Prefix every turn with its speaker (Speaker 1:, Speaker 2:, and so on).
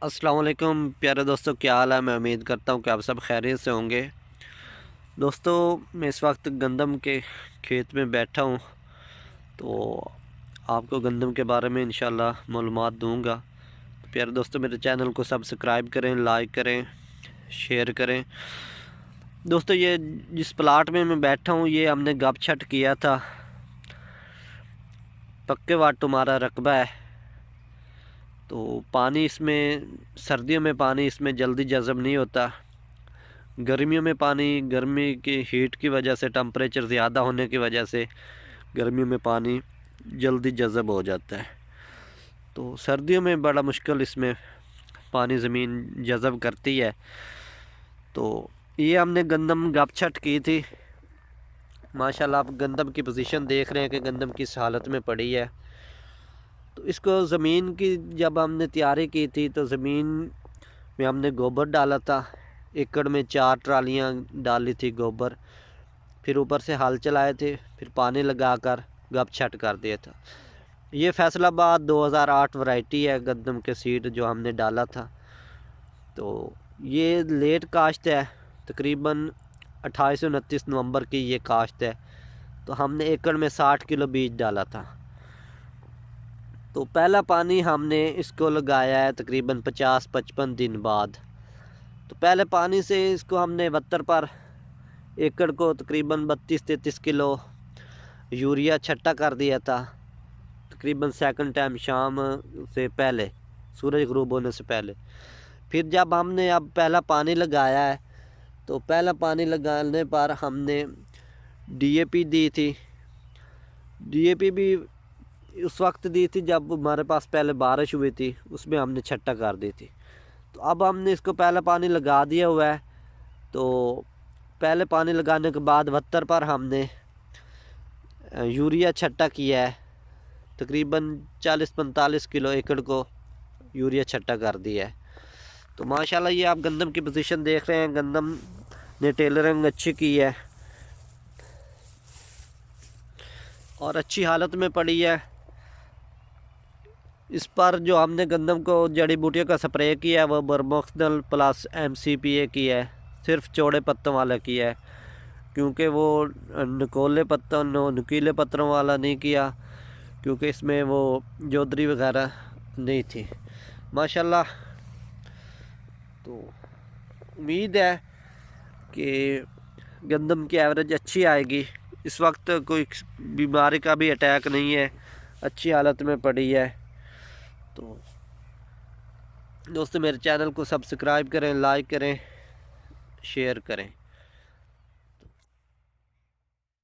Speaker 1: السلام علیکم پیارے دوستوں، کیا حال ہے؟ میں امید کرتا ہوں کہ آپ سب خیریت سے ہوں گے۔ دوستوں، میں اس وقت گندم کے کھیت میں بیٹھا ہوں، تو آپ کو گندم کے بارے میں انشاءاللہ معلومات دوں گا۔ پیارے دوستوں، میرے چینل کو سبسکرائب کریں، لائک کریں، شیئر کریں۔ دوستوں، یہ جس پلاٹ میں بیٹھا ہوں یہ ہم نے گپ چھٹ کیا تھا، پکے واٹ ہمارا رقبہ ہے، تو پانی اس میں سردیوں میں پانی اس میں جلدی جذب نہیں ہوتا۔ گرمیوں میں پانی گرمی کی ہیٹ کی وجہ سے، ٹمپریچر زیادہ ہونے کی وجہ سے گرمیوں میں پانی جلدی جذب ہو جاتا ہے، تو سردیوں میں بڑا مشکل اس میں پانی زمین جذب کرتی ہے۔ تو یہ ہم نے گندم گپ چھٹ کی تھی۔ ماشاءاللہ آپ گندم کی پوزیشن دیکھ رہے ہیں کہ گندم کس حالت میں پڑی ہے۔ تو اس کو زمین کی جب ہم نے تیاری کی تھی تو زمین میں ہم نے گوبر ڈالا تھا، ایکڑ میں 4 ٹرالیاں ڈالی تھی گوبر، پھر اوپر سے ہل چلائے تھے، پھر پانی لگا کر گپ چھٹ کر دیا تھا۔ یہ فیصل آباد 2008 ورائٹی ہے گندم کے سیڈ جو ہم نے ڈالا تھا۔ تو یہ لیٹ کاشت ہے، تقریباً 28-29 نومبر کی یہ کاشت ہے، تو ہم نے ایکڑ میں 60 کلو بیج ڈالا تھا۔ تو پہلا پانی ہم نے اس کو لگایا ہے تقریباً 50-55 دن بعد۔ تو پہلے پانی سے اس کو ہم نے 72 پر ایکڑ کو تقریباً 32-33 کلو یوریا چھٹا کر دیا تھا، تقریباً سیکنڈ ٹائم شام سے پہلے، سورج غروب ہونے سے پہلے۔ پھر جب ہم نے اب پہلا پانی لگایا ہے تو پہلا پانی لگانے پر ہم نے ڈی اے پی دی تھی۔ ڈی اے پی بھی اس وقت دی تھی جب ہمارے پاس پہلے بارش ہوئی تھی، اس میں ہم نے چھٹا کر دی تھی۔ تو اب ہم نے اس کو پہلا پانی لگا دیا ہوا ہے، تو پہلے پانی لگانے کے بعد 72 پر ہم نے یوریا چھٹا کیا ہے، تقریباً 40-45 کلو ایکڑ کو یوریا چھٹا کر دیا ہے۔ تو ماشاءاللہ یہ آپ گندم کی پوزیشن دیکھ رہے ہیں، گندم نے ٹیلرنگ اچھی کی ہے اور اچھی حالت میں پڑی ہے۔ اس پر جو ہم نے گندم کو جڑی بوٹیوں کا سپرے کیا ہے وہ برموکسنل پلس MCPA کی ہے، صرف چوڑے پتوں والا کیا ہے، کیونکہ وہ نکیلے پتوں والا نہیں کیا، کیونکہ اس میں وہ جودری وغیرہ نہیں تھی۔ ماشاءاللہ تو امید ہے کہ گندم کی ایوریج اچھی آئے گی۔ اس وقت کوئی بیماری کا بھی اٹیک نہیں ہے، اچھی حالت میں پڑی ہے۔ تو دوستو، میرے چینل کو سبسکرائب کریں، لائک کریں، شیئر کریں۔